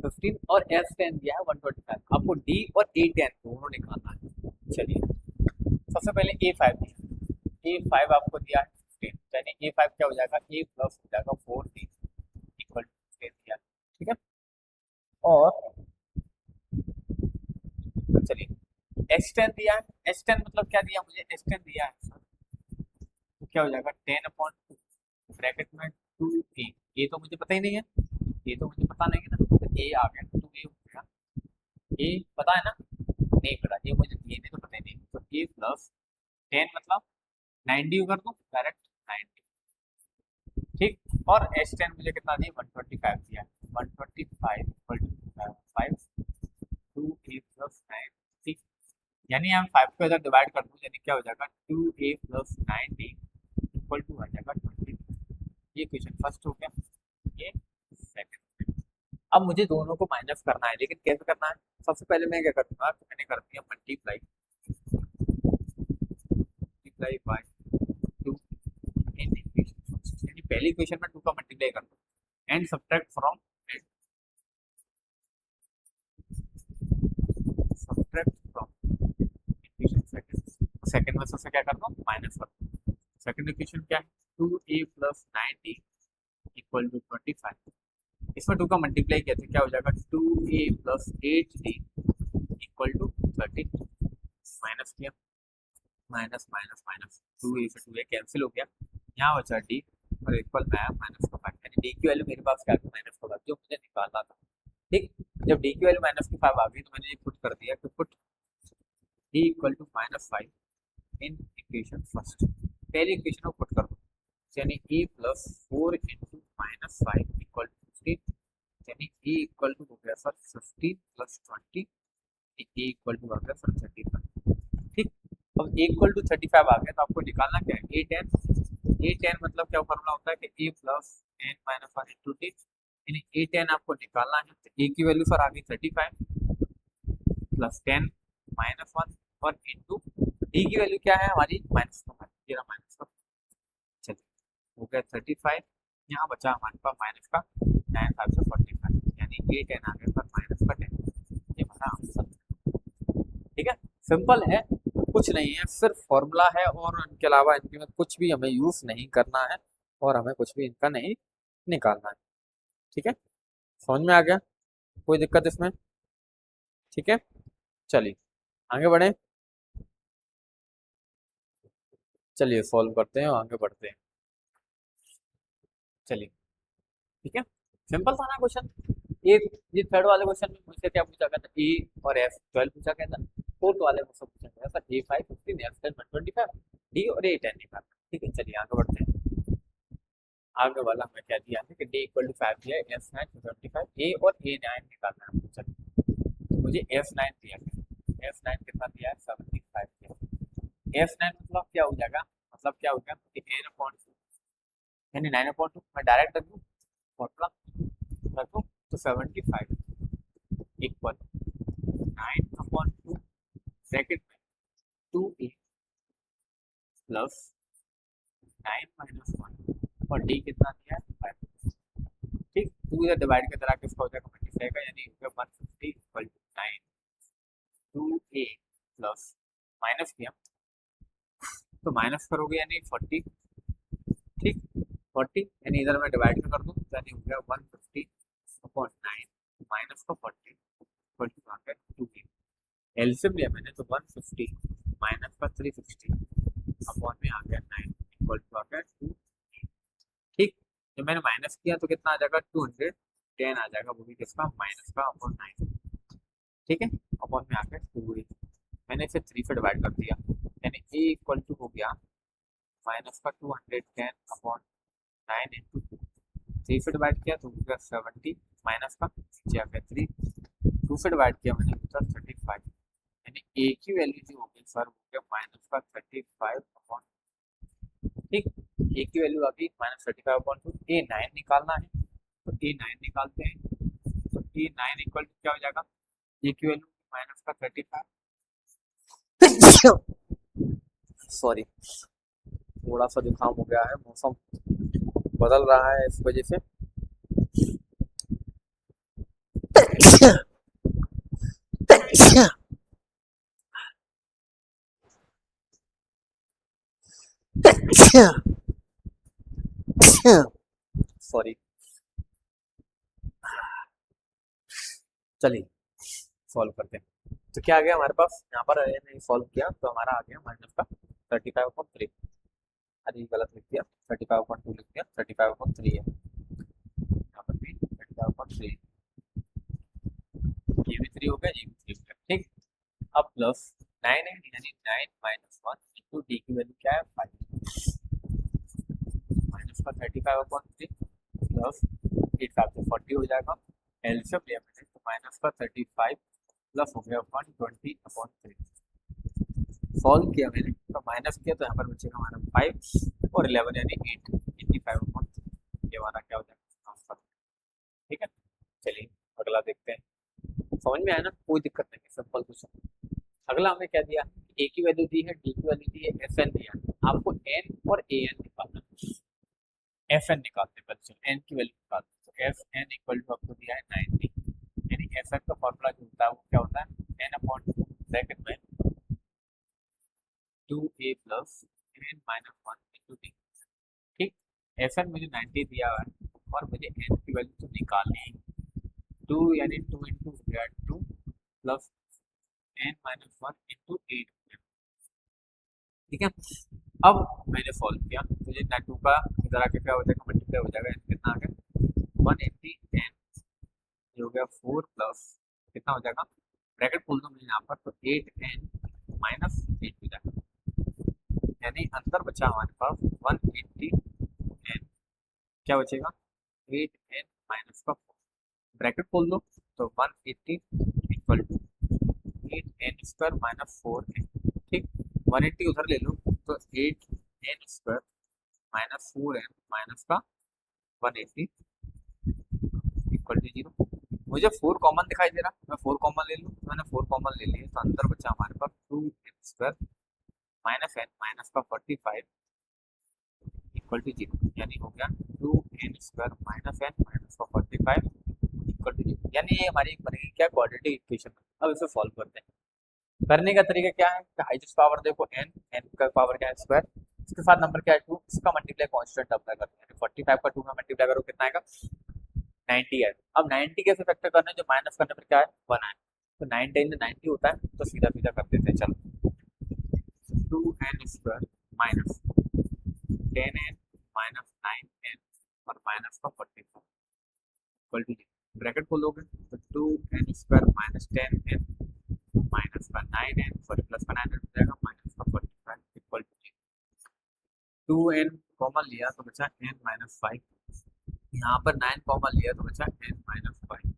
15 और F10 दिया है 125। आपको D और A10 दोनों निकालना है। चलिए सबसे पहले A5 दिया, A5 आपको दिया है 15, यानी A5 क्या हो जाएगा A प्लस हो जाएगा 4D इक्वल टू 10 दिया। ठीक है, और चलिए X10 दिया है, X10 मतलब क्या दिया मुझे X10 दिया है तो क्या हो जाएगा 10 अपॉन टू ब्रैकेट में 2a, ये तो मुझे पता ही नहीं है, ये तो मुझे पता नहीं है ना, तो a आ गया 2a हो गया, a पता है ना नहीं पता, ये मुझे ये नहीं तो पता ही नहीं, तो a प्लस 10 मतलब 90 कर दूं डायरेक्ट 90। ठीक, और H10 मुझे कितना दिया 125 दिया, 125 इक्वल टू 5 2a प्लस 90, यानी हम 5 को इधर डिवाइड कर दूं यानी क्या हो जाएगा 2a प्लस 90 इक्वल टू आ जाएगा 20। ये क्वेश्चन फर्स्ट हो गया, ये सेकंड। अब मुझे दोनों को माइनस करना है, लेकिन कैसे करना है, सबसे पहले मैं क्या करूंगा, तो मैंने कर दिया मल्टीप्लाई बाय 2 इन इक्वेशन, यानी पहली इक्वेशन में 2 का मल्टीप्लाई कर दो and subtract from equation second में सबसे क्या कर दो माइनस कर दो। सेकंड इक्वेशन क्या है 2a प्लस 90 इक्वल टू 25, इसमें 2 का मल्टीप्लाई किया तो क्या हो जाएगा 2a plus 8d equal to 13, minus किया माइनस माइनस माइनस 2a से 2a कैंसिल हो गया, यहाँ बचा d और इक्वल में आया माइनस का 5, यानी d की वैल्यू मेरे पास क्या माइनस का 5 जो मुझे निकालना था। ठीक, जब d की वैल्यू माइनस की 5 आ गई तो मैंने ये पुट कर दिया कि put d equal to -5 in equation first, पहली इक्वेशन को पुट कर दो, यानी ए प्लस 4 × -5 = 15, यानी ए इक्वल टू हो गया सर 15 + 20, ए इक्वल टू आ गया सर 35। ठीक, अब ए इक्वल टू 35 आ गया तो आपको निकालना क्या है, A10 मतलब क्या फॉर्मूला होता है कि a plus n minus 1 into T, यानी A10 आपको निकालना है, तो a की वैल्यू सर आ गई 35 प्लस 10 माइनस 1 और इंटू डी की वैल्यू क्या है हमारी माइनस का, ये माइनस का, चलिए हो गया 35, यहाँ बचा हमारे पास माइनस का 9 5 से 45, यानी A10 आ गया सर माइनस का 10, ये हमारा आंसर। ठीक है, सिंपल है, कुछ नहीं है, सिर्फ फॉर्मूला है और इनके अलावा इनके में कुछ भी हमें यूज नहीं करना है और हमें कुछ भी इनका नहीं निकालना है। ठीक है, समझ में आ गया, कोई दिक्कत इसमें? ठीक है, चलिए आगे बढ़े, चलिए सॉल्व करते हैं और आगे बढ़ते हैं। चलिए ठीक है, सिंपल था ना क्वेश्चन। ये थर्ड वाले क्वेश्चन में मुझसे क्या पूछा गया था, ए और एफ 12 पूछा गया था, फोर्थ वाले में सब पूछा गया था ए 5 15 एफ 10 125, डी और ए 10 निकालना। ठीक है, चलिए आगे बढ़ते हैं। आगे वाला हमें क्या दिया है कि डी इक्वल टू 5 दिया है, एफ 9 25, ए और ए 9 निकालना है। चलिए तो मुझे एफ 9 दिया है, एफ 9 कितना दिया है 75 दिया। एफ 9 मतलब क्या हो जाएगा, मतलब क्या हो गया कि एन अपॉन यानी 9/2 मैं डायरेक्ट रख दूँ फॉर्मूला रखूँ तो 75 इक्वल 9/2 ब्रैकेट में 2a प्लस 9 माइनस 1 और डी कितना दिया है 5। ठीक, 2 इधर डिवाइड की तरह किसका हो जाएगा मल्टीप्लाई का, यानी 150 equal to 9 2a plus minus किया तो माइनस करोगे यानी 40। ठीक, 40 यानी इधर मैं डिवाइड कर दूँ यानी हो गया 150/9 माइनस का 40 इक्वल टू आ गया 2a। एलसीएम लिया मैंने तो 150 माइनस का 360 अपॉन में आ गया 9 इक्वल टू आ गया 2। ठीक, जब मैंने माइनस किया तो कितना आ जाएगा 210 आ जाएगा, वो भी किसका माइनस का अपॉन 9। ठीक है, अपॉन में आ गया 2a, मैंने इसे 3 से डिवाइड कर दिया यानी a इक्वल टू हो गया माइनस का 210 अपॉन 9 इंटू 2, 3 से डिवाइड किया तो हो गया 70 माइनस का नीचे आ गया 3, 2 से डिवाइड किया मैंने उत्तर 35, यानी ए की वैल्यू जो होगी सर हो गया माइनस का 35 अपॉन। ठीक, ए की वैल्यू आ गई माइनस 35 अपॉन 2, ए 9 निकालना है तो ए 9 निकालते हैं, तो ए 9 इक्वल टू क्या हो जाएगा, ए की वैल्यू माइनस का 35 सॉरी थोड़ा सा जुकाम हो गया है, मौसम बदल रहा है इस वजह से। सॉरी, चलिए सॉल्व करते हैं। तो क्या आ गया हमारे पास यहाँ पर, नहीं सॉल्व किया तो हमारा आ गया माइनस का 35/3, अरे गलत लिख दिया 35/2 लिख दिया, 35/3 है यहाँ पर भी 35/3, ये भी 3 हो गया, ये भी 3 हो गया। ठीक, अब प्लस 9 है यानी 9 माइनस 1 इंटू डी की वैल्यू क्या है 5 माइनस का 35/3 प्लस 8 5 से 40 हो जाएगा, एलसीएम लिया मैंने तो माइनस का 35 प्लस हो गया 120/3, सॉल्व किया मैंने तो माइनस किया तो यहाँ पर बचेगा हमारा 5 और 11 यानी 8 85/3, ये हमारा क्या हो जाएगा आंसर। ठीक है, चलिए अगला देखते हैं। समझ में आया ना, कोई दिक्कत नहीं है, सिंपल क्वेश्चन। अगला हमें क्या दिया, ए की वैल्यू दी है, डी की वैल्यू दी है, एफ एन दिया है, आपको एन और ए एन निकालना है। एफ एन निकालते हैं बच्चों, एन की वैल्यू निकालते हैं, तो एफ एन इक्वल टू आपको दिया है 90, यानी एफ एन का फॉर्मूला जो होता है वो क्या होता है n/2 ब्रैकेट में 2a plus n minus 1 into D. ठीक, एफ एन मुझे 90 दिया हुआ है और मुझे एन की वैल्यू तो निकालनी है, 2 यानी 2 इंटू हो गया 2 प्लस n माइनस 1 इंटू 8। ठीक है, अब मैंने सॉल्व किया, मुझे ना 2 का इधर आके क्या हो जाएगा मल्टीप्लाई हो जाएगा, कितना आ गया 180 n, ये हो गया 4 प्लस कितना हो जाएगा ब्रैकेट खोल दो मुझे यहाँ पर तो 8n माइनस 8 हो जाएगा, बचा हमारे पास 180 एन, क्या बचेगा 8 एन माइनस का 4, ब्रैकेट खोल दो तो 180 equal to 8 N square minus 4 N, ठीक 180 उधर ले लो तो 8 N square minus 4 N minus का 180 इक्वल टू 0। मुझे 4 कॉमन दिखाई दे रहा, मैं 4 कॉमन ले लूँ, मैंने 4 कॉमन ले लिए तो अंदर बचा हमारे पास 2 N square minus N minus का 45 इक्वल टू 0, यानी हो गया 2 N square minus N minus का 45 इक्वल टू 0, यानी ये हमारी बनेगी क्या क्वाड्रेटिक इक्वेशन। अब इसे सॉल्व करते हैं। करने का तरीका क्या है, हाईएस्ट पावर देखो n, n का पावर क्या है स्क्वायर, इसके साथ नंबर क्या है 2, इसका मल्टीप्लाई कांस्टेंट अप्लाई करते हैं, 45 का 2 में मल्टीप्लाई करो कितना आएगा 90 है। अब 90 कैसे फैक्टर करना है, जो माइनस करने पर क्या है 1 आए, तो 9 10 90 होता है, तो सीधा सीधा कर देते हैं। चलो 2n square minus 10n minus 9n और माइनस का 45 इक्वल टू, ब्रैकेट खोलोगे तो 2n square minus 10n minus का 9n सॉरी प्लस का 9n हो जाएगा माइनस का 45 इक्वल टू 2n कॉमन लिया तो बचा n माइनस 5, यहाँ पर 9 कॉमन लिया तो बचा n माइनस 5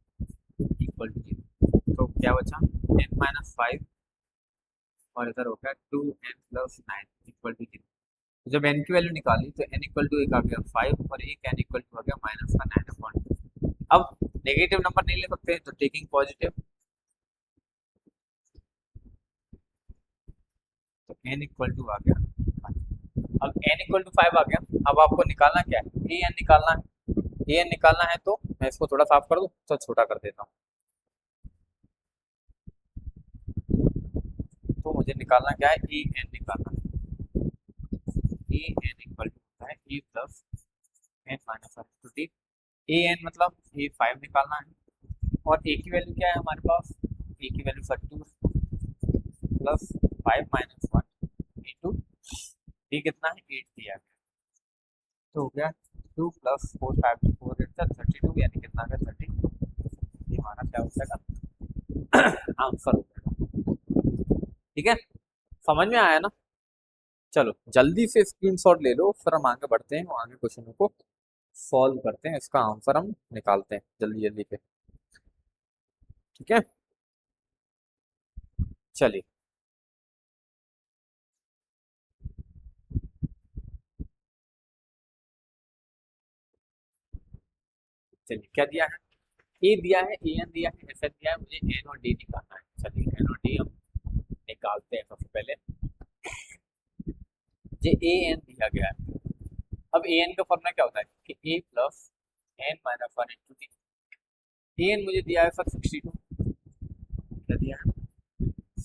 इक्वल टू 0, तो क्या बचा n माइनस 5 और इधर हो गया 2n प्लस 9 इक्वल टू 0। जब n की वैल्यू निकाली तो n इक्वल टू एक आ गया 5 और एक n इक्वल टू आ गया माइनस का 9 अब नेगेटिव नंबर नहीं ले सकते तो टेकिंग पॉजिटिव, तो n इक्वल टू आ गया 5। अब n इक्वल टू 5 आ गया, अब आपको निकालना क्या है an निकालना है, an निकालना है तो मैं इसको थोड़ा साफ कर दूं, तो छोटा कर देता हूँ, तो मुझे निकालना क्या है an निकालना है, an इक्वल टू होता है a plus n minus two T, an मतलब a 5 निकालना है और a की वैल्यू क्या है हमारे पास, a की value 32 plus 5 minus 1 into d कितना है 8 दिया गया, तो हो गया 2 प्लस 4 5 4 32 यानी कितना आ गया 30, ये हमारा क्या हो जाएगा आंसर हो जाएगा। ठीक है, समझ में आया ना। चलो जल्दी से स्क्रीनशॉट ले लो, फिर हम आगे बढ़ते हैं, आगे क्वेश्चनों को सॉल्व करते हैं, इसका आंसर हम निकालते हैं जल्दी जल्दी पे। ठीक है चलिए, चलिए क्या दिया है, ए दिया है, ए एन दिया है, एस एन दिया है, मुझे एन और डी निकालना है। चलिए एन और डी हम निकालते हैं। सबसे पहले ये ए एन दिया गया है, अब ए एन का फॉर्मूला क्या होता है कि A plus N minus 1 into D, A N मुझे दिया है सर 62, क्या दिया है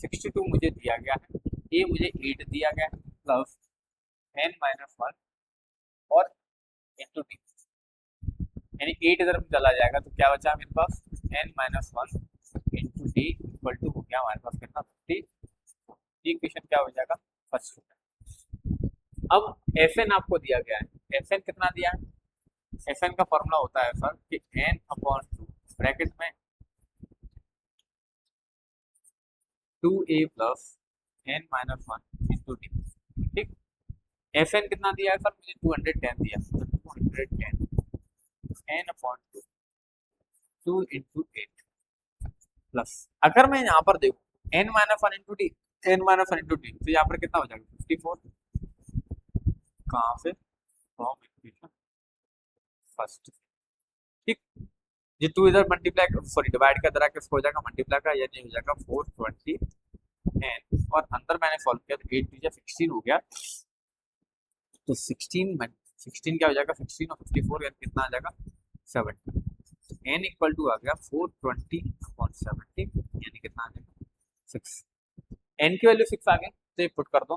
62 मुझे दिया गया है, ए मुझे 8 दिया गया है प्लस एन माइनस 1 और इंटू डी, यानी 8 इधर चला जाएगा तो क्या बचा मेरे पास n minus 1 into D equal to हो गया हमारे पास कितना 50, इक्वेशन क्या हो जाएगा फर्स्ट। अब एफ एन आपको दिया गया है, एफ एन कितना दिया है, एफ एन का फॉर्मूला होता है सर कि n अपॉन 2 ब्रैकेट में 2a plus n minus 1 into D, ठीक। एफ एन कितना दिया है सर, मुझे 210 दिया, तो 210 n अपॉन 2 इंटू 8 प्लस, अगर मैं यहाँ पर देखूँ n minus 1 into D, n minus 1 into D, तो यहाँ पर कितना हो जाएगा 54, कहाँ से फ्रॉम इक्वेशन फर्स्ट, ठीक। ये 2 इधर मल्टीप्लाई सॉरी डिवाइड का तरह किसको हो जाएगा मल्टीप्लाई का, यानी हो जाएगा 420 n और अंदर मैंने सॉल्व किया तो 8 टू 16 हो गया, तो 16 क्या हो जाएगा 16 और 54 यानी कितना आ जाएगा 70, n इक्वल टू आ गया 420/70 यानी कितना आ जाएगा 6, n की वैल्यू 6 आ गई तो ये पुट कर दो,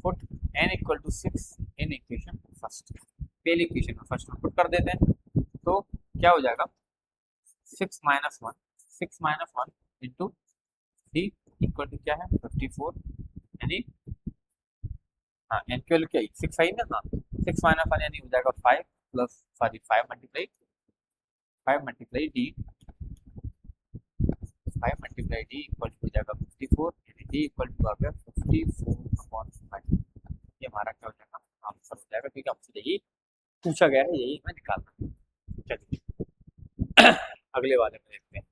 put n equal to 6 in equation first, पहली इक्वेशन में फर्स्ट में पुट कर देते हैं तो क्या हो जाएगा 6 minus 1 into D equal to क्या है 54, यानी हाँ n की वैल्यू क्या है 6 आई ना, हाँ 6 माइनस 1 यानी हो जाएगा 5 plus sorry 5 multiply D, 5 multiply D equal to हो जाएगा 54, यानी डी इक्वल टू आ गया 54/5, हमारा क्या हो जाएगा, आंसर हो जाएगा, क्योंकि हमसे यही पूछा गया है, यही हमें निकालना है। चलिए अगले वाले में देखते हैं।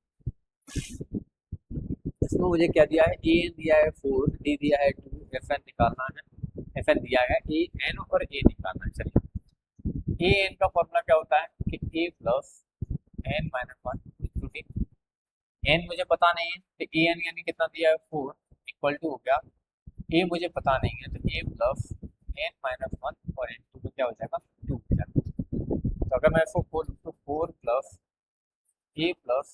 इसमें मुझे क्या दिया है, ए एन दिया है 4, डी दिया है 2, एफ एन निकालना है, एफ एन दिया है ए एन और ए निकालना है। चलिए ए एन का फॉर्मूला क्या होता है कि A plus N minus one into D. N मुझे पता नहीं है तो ए एन यानी कितना दिया है 4 इक्वल टू हो गया, ए मुझे पता नहीं है तो A plus N minus one और एन टू में क्या हो जाएगा 2 हो जाएगा। तो अगर मैं इसको खोलूँ तो 4 प्लस ए प्लस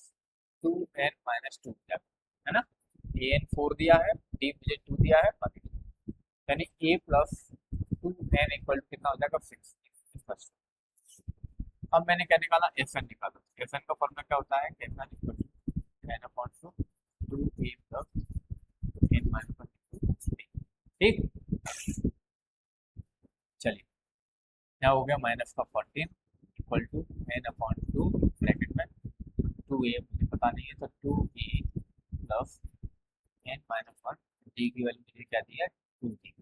2 एन माइनस 2 हो जाएगा, है ना। ए एन 4 दिया है, डी मुझे 2 दिया है, बाकी यानी A plus 2 N equal to कितना हो जाएगा 6। अब मैंने क्या निकाला, एफ एन निकाला। एफ एन का फॉर्मूला क्या होता है, F N equal to N upon two 2 A plus N minus 1। ठीक, चलिए क्या हो गया, माइनस का 14 equal to N upon 2 bracket में 2a मुझे पता नहीं है तो 2a plus N minus 1, D की वैल्यू मुझे क्या दी है 2 दी।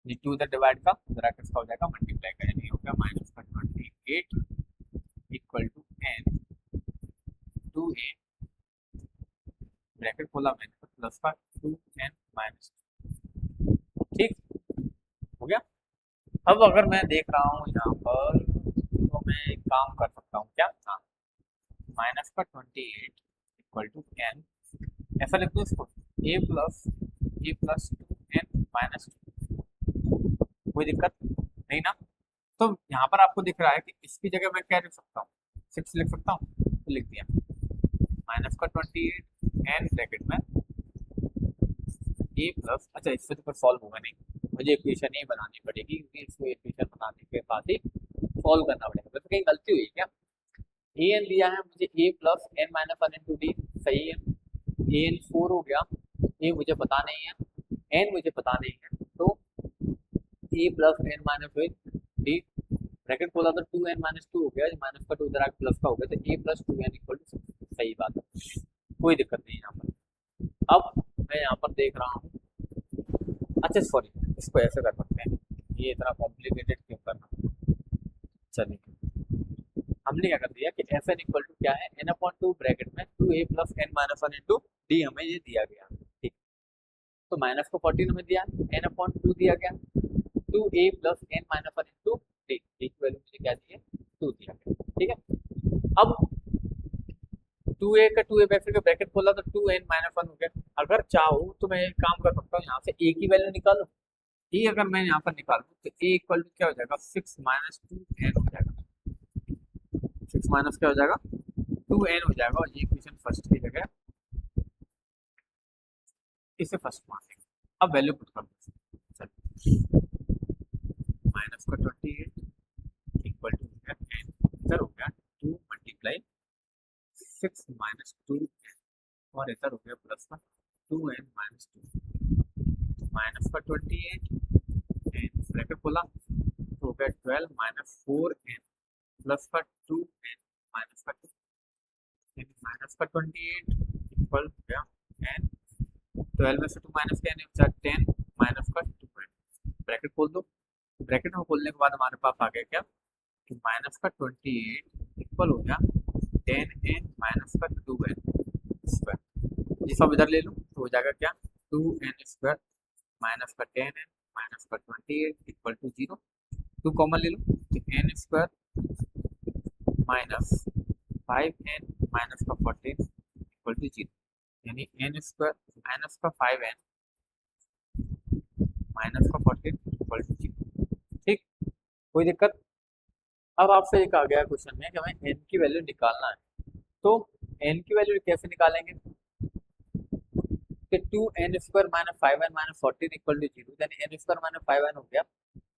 ये 2 इधर डिवाइड का ब्रैकेट का हो जाएगा मल्टीप्लाई का, यानी हो गया माइनस का 28 equal to N 2a bracket खोला मैंने तो प्लस का 2n माइनस। ठीक हो गया। अब अगर मैं देख रहा हूँ यहाँ पर तो मैं एक काम कर सकता हूँ, क्या, हाँ, माइनस का 28 इक्वल टू एन, ऐसा लिख दो इसको, ए प्लस 2 एन माइनस 2। कोई दिक्कत नहीं ना। तो यहाँ पर आपको दिख रहा है कि इसकी जगह मैं क्या लिख सकता हूँ, 6 लिख सकता हूँ, तो लिख दिया माइनस का 28 एन ब्रैकेट में ए प्लस, अच्छा इससे तो फिर सॉल्व होगा नहीं, मुझे इक्वेशन ही बनानी पड़ेगी, क्योंकि इसको इक्वेशन बनाने के बाद ही सॉल्व करना पड़ेगा। तो कहीं गलती हुई क्या, ए एन दिया है मुझे A plus N minus 1 into D, सही है, ए एन 4 हो गया, ए मुझे पता नहीं है, एन मुझे पता नहीं है, तो A plus N minus D bracket खोला तो 2n माइनस 2 हो गया, माइनस का 2 इधर प्लस का हो गया, तो A plus 2n equal to, सही बात है, कोई दिक्कत नहीं यहाँ पर। अब मैं यहाँ पर देख रहा हूँ, अच्छा सॉरी इसको ऐसे कर सकते हैं, ये इतना कॉम्प्लिकेटेड क्यों करना। चलिए हमने क्या कर दिया कि एफ एन इक्वल टू क्या है, एन अपॉन 2 ब्रैकेट में 2a plus N minus 1 into D हमें ये दिया गया। ठीक, तो माइनस को 14 हमें दिया, एन अपॉन 2 दिया गया, 2a plus N minus 1 into D, D की वैल्यू मुझे क्या दी है 2 दिया गया। ठीक है, अब 2a का 2a का ब्रैकेट खोला तो 2n माइनस 1 हो गया। अगर चाहूँ तो मैं एक काम कर सकता हूँ, यहाँ से a की वैल्यू निकालूं, ए अगर मैं यहाँ पर निकालूं तो a इक्वल टू क्या हो जाएगा 6 माइनस 2n हो जाएगा, 6 माइनस क्या हो जाएगा 2n हो जाएगा, और ये इक्वेशन फर्स्ट की जगह इसे फर्स्ट मान लेंगे। अब वैल्यू पुट कर दो, माइनस का 28 इक्वल टू n, इधर हो गया 2 मल्टीप्लाई 6 माइनस 2n, और इधर हो गया प्लस का 2n माइनस 2, माइनस का 28 एन ब्रैकेट खोला तो हो गया 12 माइनस 4n प्लस का 2n माइनस का 2, माइनस का 28 इक्वल हो गया n, 12 में से 2 माइनस का n बचा 10 माइनस का 2n, ब्रैकेट खोल दो, ब्रैकेट में खोलने के बाद हमारे पास आ गया क्या कि माइनस का 28 इक्वल हो गया 10n माइनस का 2n स्क्वायर, ये सब इधर ले लो तो हो जाएगा क्या 2n स्क्वायर माइनस का 10n माइनस का 28 इक्वल टू 0, 2 कॉमन ले लो तो n square minus 5n minus का 14 इक्वल टू 0, यानी n स्क्वायर माइनस का 5n माइनस का 14 इक्वल टू 0। ठीक, कोई दिक्कत। अब आपसे एक आ गया क्वेश्चन में कि हमें n की वैल्यू निकालना है, तो n की वैल्यू कैसे निकालेंगे कि 2n square minus 5n minus 14 equal to 0, यानी n स्क्वायर माइनस 5n हो गया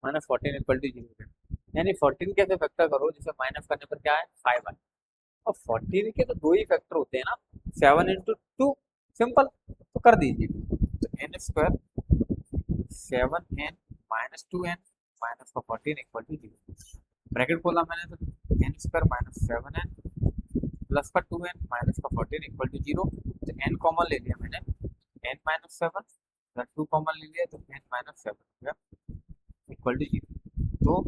माइनस 14 इक्वल टू 0 हो गया, यानी 14 कैसे फैक्टर करो, जिसे माइनस करने पर क्या है 5n, और 14 के तो दो ही फैक्टर होते हैं ना, 7 इंटू 2, सिंपल, तो कर दीजिए, तो n square 7n minus 2n minus का 14 इक्वल टू 0, ब्रैकेट खोला मैंने तो n square minus 7n plus का 2n माइनस का 14 इक्वल टू 0, तो n कॉमन ले लिया मैंने, n माइनस 7 2 कॉमन ले लिया तो n माइनस 7 हो गया, इक्वल टू 0। तो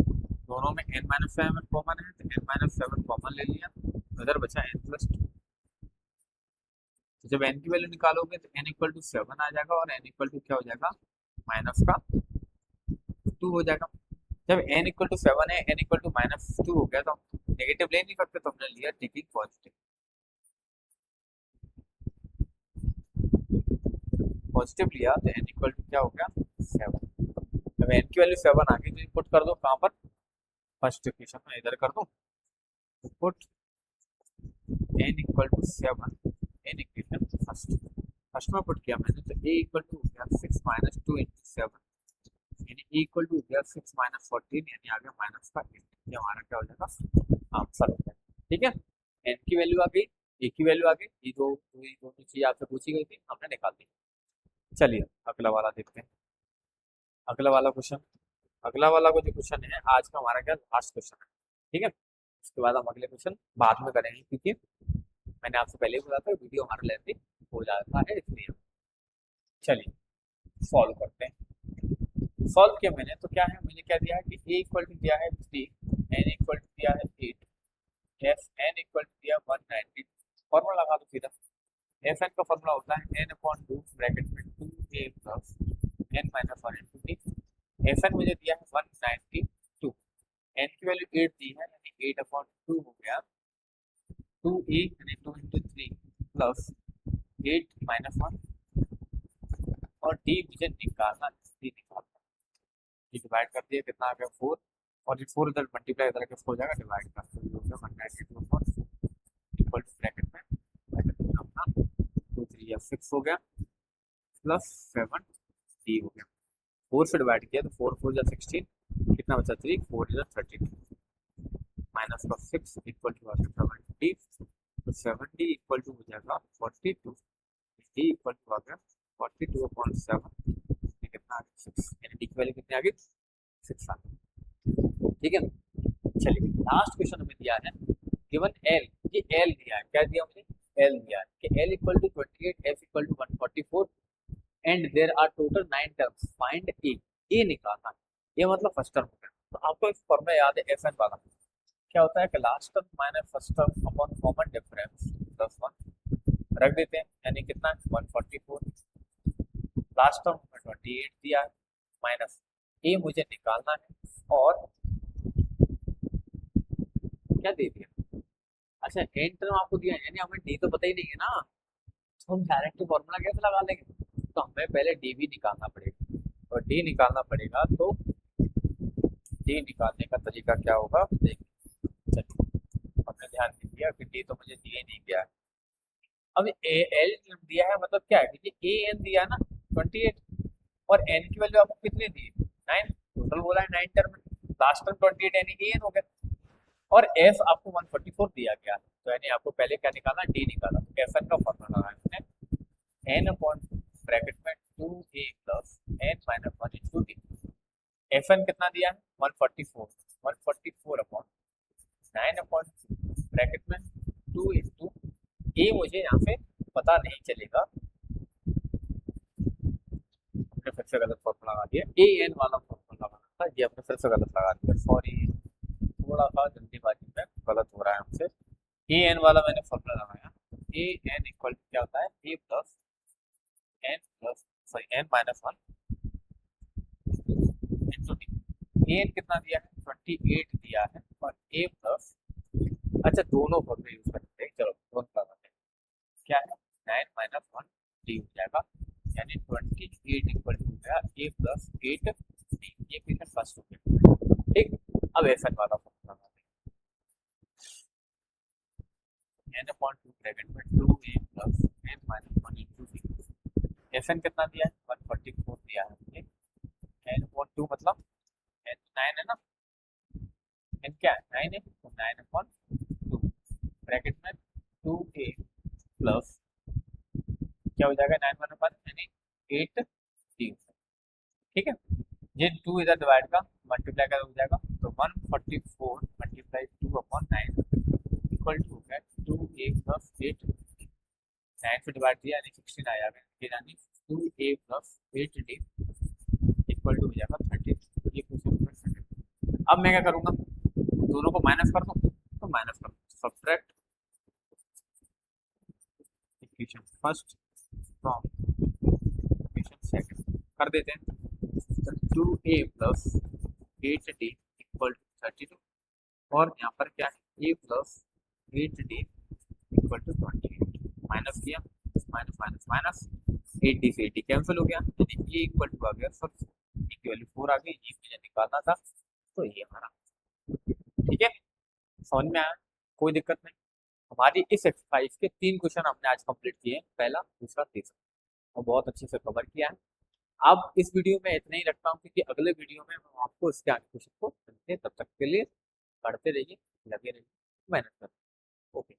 दोनों में n-7 कॉमन है, तो n-7 कॉमन ले लिया, इधर बचा n+2। तो जब n की वैल्यू निकालोगे तो n इक्वल टू 7 आ जाएगा और n इक्वल टू क्या हो जाएगा, -2 हो जाएगा। जब n इक्वल टू 7 है, n इक्वल टू -2 हो गया, तो नेगेटिव ले नहीं सकते, तो हमने लिया टेकिंग पॉजिटिव। पॉजिटिव लिया तो n इक्वल टू क्या हो गया, 7। जब n की वैल्यू 7 आ गई तो इनपुट कर दो कहाँ पर, फर्स्ट इक्वेशन में इधर कर दो, put n equal to 7 in equation first में पुट किया मैंने, तो a इक्वल टू हो गया 6 माइनस 2 इंटू 7, यानी a इक्वल टू हो गया 6 माइनस 14, यानी आ गया माइनस का 8। ये हमारा क्या हो जाएगा, आंसर हो जाएगा। ठीक है, n की वैल्यू आ गई, a की वैल्यू आ गई, ये दोनों चीज आपसे पूछी गई थी, हमने निकाल दी। चलिए अगला वाला देखते हैं। अगला वाला जो क्वेश्चन है आज का हमारा क्या लास्ट क्वेश्चन है। ठीक है, उसके बाद हम अगले क्वेश्चन बाद में करेंगे, क्योंकि मैंने आपसे पहले ही बोला था वीडियो हमारा लेंथी हो जाता है, इसलिए। चलिए सॉल्व करते हैं। सॉल्व किया मैंने तो क्या है, मुझे क्या दिया है कि a इक्वल टू दिया है 3, n इक्वल टू दिया है 8, f n इक्वल टू दिया 190। फॉर्मूला लगा दो सीधा। एफ एन का फॉर्मूला होता है n/2 ब्रैकेट में 2a plus n minus 1 into T. F N मुझे दिया है 192, n की वैल्यू 8 दी है, यानी 8/2 हो गया 2a यानी 2 इंटू 3 प्लस 8 माइनस 1, और डी मुझे निकालना, डी निकालना, ये डिवाइड कर दिया, कितना आ गया 4, और ये 4 इधर मल्टीप्लाई इधर के हो जाएगा, डिवाइड कर दिया, हो गया 192 इक्वल टू ब्रैकेट में अपना 2 3 या 6 हो गया प्लस 7 डी हो गया। 4 से डिवाइड किया तो 4 4 या 16, कितना बचा 3, 4 इधर 32 माइनस का 6 इक्वल टू 70, तो 70 इक्वल टू हो जाएगा 42, डी इक्वल टू आ गया 42/7, कितना आ गया 6, यानी डी की वैल्यू कितनी आ गई 6 आ गई। ठीक है, चलिए लास्ट क्वेश्चन हमें दिया है गिवन एल, ये एल दिया है, क्या दिया मुझे, एल दिया है कि L equal to 28, F equal to 144 and there are total 9 terms, find A निकालना है। ये मतलब फर्स्ट टर्म हो गया। तो आपको इस फॉर्मूला याद है एफ एन वाला, क्या होता है कि last term minus first term upon common difference plus 1 रख देते हैं, यानी कितना 144, लास्ट टर्म में 28 दिया है, माइनस ए मुझे निकालना है, और क्या दे दिया, अच्छा एन टर्म आपको दिया है, यानी हमें डी तो पता ही नहीं है ना, तो हम डायरेक्ट फॉर्मूला कैसे लगा लेंगे, तो हमें पहले डी भी निकालना पड़ेगा, और डी निकालना पड़ेगा तो डी निकालने का तरीका क्या होगा देखिए। चलिए हमने ध्यान नहीं दिया कि डी तो मुझे दिया नहीं गया है। अब ए एल दिया है, मतलब क्या है कि ए एन दिया ना 28, और एन की वैल्यू आपको कितनी दी 9, टोटल बोला है 9 टर्म, लास्ट टर्म 28 यानी ए एन हो गया, और एफ आपको 144 दिया गया है, तो यानी आपको पहले क्या निकालना, डी निकालना। तो एफ एन का फॉर्मूला लगाया मैंने, एन अपॉन ब्रैकेट में 2a plus n minus 1 into D. F N कितना दिया है 144 अपॉन 9 अपॉन ब्रैकेट में 2 इंटू ए, मुझे यहाँ पे पता नहीं चलेगा, हमने फिर से गलत फॉर्मूला लगा दिया, ए एन वाला फॉर्मूला लगाना था, ये हमने फिर से गलत लगा दिया, सॉरी थोड़ा सा जल्दीबाजी में गलत हो रहा है हमसे। ए एन वाला मैंने फॉर्मूला लगाया, ए एन इक्वल क्या होता है A plus N minus 1 into D. A N कितना दिया है 28 दिया है, और ए प्लस, अच्छा दोनों फॉर्मूले यूज करते हैं, चलो दोनों लगाते हैं, क्या है 9 माइनस 1 डी हो जाएगा, यानी 28 इक्वल टू गया ए प्लस 8 डी, ये क्वेश्चन फर्स्ट हो गया। ठीक, अब एफ एन वाला फॉर्मूला लगाते हैं, n अपॉन 2 ब्रैकेट में 2a plus n minus 1 into D. F N कितना दिया है 144 दिया है मुझे, n अपॉन 2 मतलब n 9 है ना, n क्या है 9 है, तो 9 अपॉन 2 ब्रैकेट में 2a प्लस क्या हो जाएगा 9 1 1 यानी 8 डी। ठीक है, ये 2 इधर डिवाइड का मल्टीप्लाई कर हो जाएगा, तो 144 मल्टीप्लाई 2 अपॉन 9 इक्वल टू हो गया 2a प्लस 8, 9 से डिवाइड किया यानी 16 आया, यानी 2a plus 8d equal to हो जाएगा 30। ये क्वेश्चन अब मैं क्या करूंगा, दोनों को माइनस कर दूं, तो माइनस कर दूं, subtract equation first from equation second कर देते हैं। तो 2a plus 8d equal to 32, और यहाँ पर क्या है, a plus 8d equal to 28, minus किया, माइनस माइनस माइनस, 80 से 80 कैंसिल हो गया, यानी a इक्वल टू आ गया सर, a की वैल्यू 4 आ गई, ये मुझे निकालना था, तो ये हमारा, ठीक है, समझ में आया, कोई दिक्कत नहीं। हमारी इस एक्सरसाइज के 3 क्वेश्चन हमने आज कंप्लीट किए, पहला दूसरा तीसरा, और बहुत अच्छे से कवर किया है। अब इस वीडियो में इतना ही रखता हूँ, क्योंकि अगले वीडियो में हम आपको इसके आगे क्वेश्चन को मिलते हैं, तब तक के लिए पढ़ते रहिए, लगे रहिए, मेहनत करें। ओके।